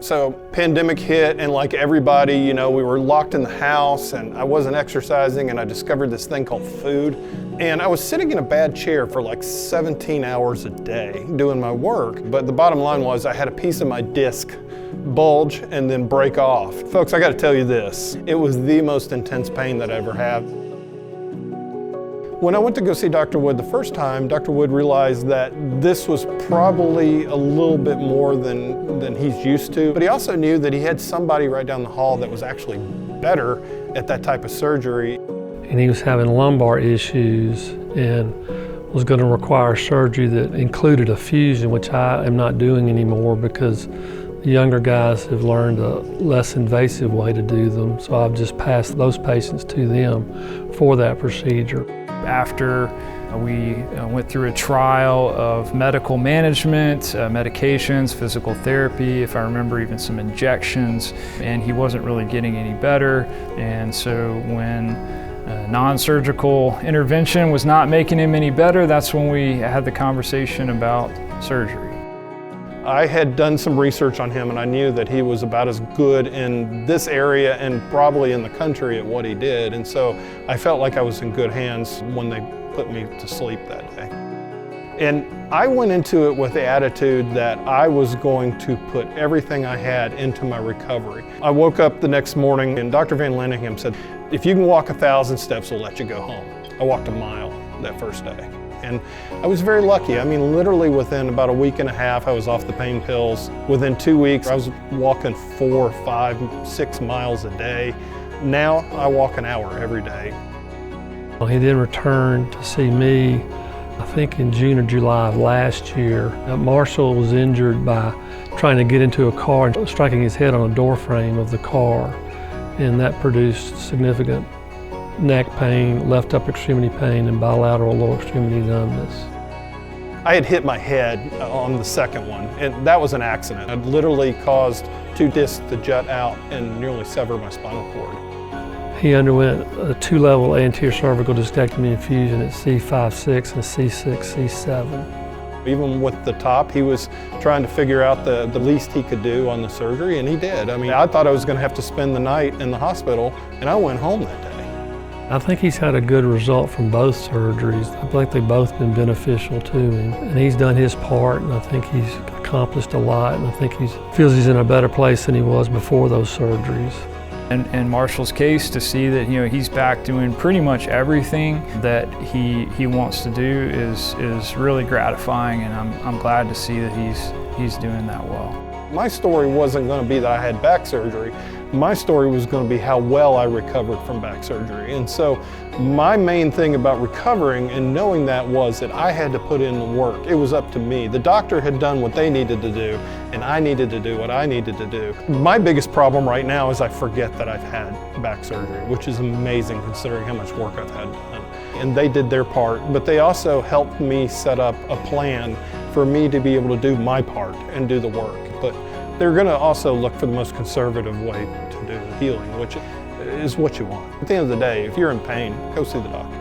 So pandemic hit, and like everybody, you know, we were locked in the house and I wasn't exercising, and I discovered this thing called food. And I was sitting in a bad chair for like 17 hours a day doing my work. But the bottom line was I had a piece of my disc bulge and then break off. Folks, I gotta tell you this, it was the most intense pain that I ever had. When I went to go see Dr. Wood the first time, Dr. Wood realized that this was probably a little bit more than he's used to, but he also knew that he had somebody right down the hall that was actually better at that type of surgery. And he was having lumbar issues and was going to require surgery that included a fusion, which I am not doing anymore because the younger guys have learned a less invasive way to do them. So I've just passed those patients to them for that procedure. After we went through a trial of medical management, medications, physical therapy, if I remember even some injections, and he wasn't really getting any better. And so when non-surgical intervention was not making him any better, that's when we had the conversation about surgery. I had done some research on him, and I knew that he was about as good in this area and probably in the country at what he did. And so I felt like I was in good hands when they put me to sleep that day. And I went into it with the attitude that I was going to put everything I had into my recovery. I woke up the next morning and Dr. Van Lanningham said, if you can walk 1,000 steps, we'll let you go home. I walked a mile that first day. And I was very lucky. I mean, literally within about a week and a half, I was off the pain pills. Within 2 weeks, I was walking 4, 5, 6 miles a day. Now I walk an hour every day. He then returned to see me, I think in June or July of last year. Marshall was injured by trying to get into a car and striking his head on a door frame of the car. And that produced significant neck pain, left upper extremity pain, and bilateral lower extremity numbness. I had hit my head on the second one, and that was an accident. It literally caused 2 discs to jut out and nearly sever my spinal cord. He underwent a 2-level anterior cervical discectomy and fusion at C5-6 and C6, C7. Even with the top, he was trying to figure out the least he could do on the surgery, and he did. I mean, I thought I was going to have to spend the night in the hospital, and I went home that day. I think he's had a good result from both surgeries. I think they've both been beneficial to him. And he's done his part, and I think he's accomplished a lot, and I think he feels he's in a better place than he was before those surgeries. In Marshall's case, to see that he's back doing pretty much everything that he wants to do is really gratifying, and I'm glad to see that he's doing that well. My story wasn't going to be that I had back surgery. My story was going to be how well I recovered from back surgery. And so my main thing about recovering and knowing that was that I had to put in the work. It was up to me. The doctor had done what they needed to do, and I needed to do what I needed to do. My biggest problem right now is I forget that I've had back surgery, which is amazing considering how much work I've had done. And they did their part, but they also helped me set up a plan for me to be able to do my part and do the work. But they're going to also look for the most conservative way to do healing, which is what you want. At the end of the day, if you're in pain, go see the doctor.